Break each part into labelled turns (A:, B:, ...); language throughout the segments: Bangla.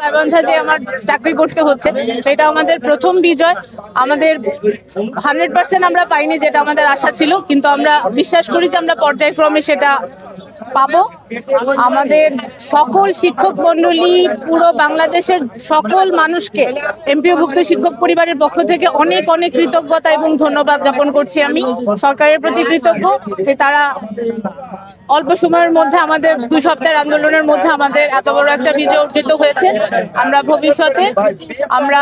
A: গাইবান্ধা যে আমার চাকরি করতে হচ্ছে সেটা আমাদের প্রথম বিজয়। আমাদের 100% আমরা পাইনি, যেটা আমাদের আশা ছিল, কিন্তু আমরা বিশ্বাস করি যে আমরা পর্যায়ক্রমে সেটা পাবো। আমাদের সকল শিক্ষক মন্ডলী, পুরো বাংলাদেশের সকল মানুষকে এমপিওভুক্ত শিক্ষক পরিবারের পক্ষ থেকে অনেক অনেক কৃতজ্ঞতা এবং ধন্যবাদ জ্ঞাপন করছি। আমি সরকারের প্রতি কৃতজ্ঞ যে তারা অল্প সময়ের মধ্যে, আমাদের 2 সপ্তাহের আন্দোলনের মধ্যে আমাদের এত বড় একটা বিজয় অর্জিত হয়েছে। আমরা ভবিষ্যতে আমরা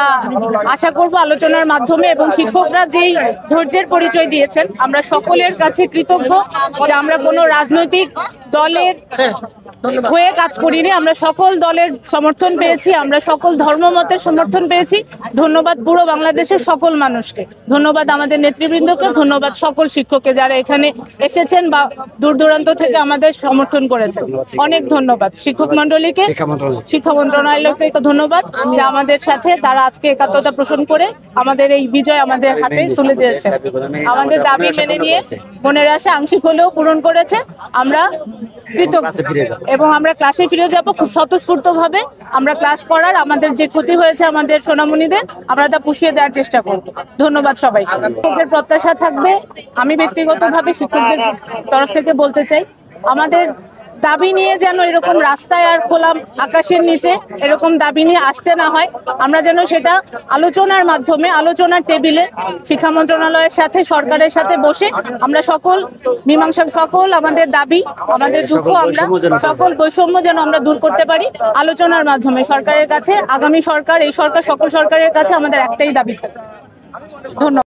A: আশা করব আলোচনার মাধ্যমে, এবং শিক্ষকরা যেই ধৈর্যের পরিচয় দিয়েছেন, আমরা সকলের কাছে কৃতজ্ঞ যে আমরা কোনো রাজনৈতিক দলের হয়ে কাজ করিনি। আমরা সকল দলের সমর্থন পেয়েছি, আমরা সকল ধর্মমতের সমর্থন পেয়েছি। ধন্যবাদ পুরো বাংলাদেশের সকল মানুষকে, ধন্যবাদ আমাদের নেতৃবৃন্দকে, ধন্যবাদ সকল শিক্ষককে যারা এখানে এসেছেন বা দূর দূরান্ত থেকে আমাদের সমর্থন করেছেন। অনেক ধন্যবাদ শিক্ষক মন্ডলীকে, শিক্ষা মন্ত্রণালয়কে ধন্যবাদ যে আমাদের সাথে তারা আজকে একাত্মতা পোষণ করে আমাদের এই বিজয় আমাদের হাতে তুলে দিয়েছে। আমাদের দাবি মেনে নিয়ে মনের আশা আংশিক হলেও পূরণ করেছে। আমরা কৃতজ্ঞ এবং আমরা ক্লাসে ফিরে যাব খুব স্বতঃস্ফূর্ত ভাবে। আমরা ক্লাস করার, আমাদের যে ক্ষতি হয়েছে আমাদের সোনামণিদের, আমরা তা পুষিয়ে দেওয়ার চেষ্টা করব। ধন্যবাদ সবাই। শিক্ষকদের প্রত্যাশা থাকবে, আমি ব্যক্তিগতভাবে শিক্ষকদের তরফ থেকে বলতে চাই, আমাদের দাবি নিয়ে যেন এরকম রাস্তায় আর খোলা আকাশের নিচে এরকম দাবি নিয়ে আসতে না হয়। আমরা যেন সেটা আলোচনার মাধ্যমে, আলোচনার টেবিলে শিক্ষা মন্ত্রণালয়ের সাথে, সরকারের সাথে বসে আমরা সকল মীমাংসা, সকল আমাদের দাবি, আমাদের দুঃখ, আমরা সকল বৈষম্য যেন আমরা দূর করতে পারি আলোচনার মাধ্যমে। সরকারের কাছে, আগামী সরকার, এই সরকার, সকল সরকারের কাছে আমাদের একটাই দাবি। ধন্যবাদ।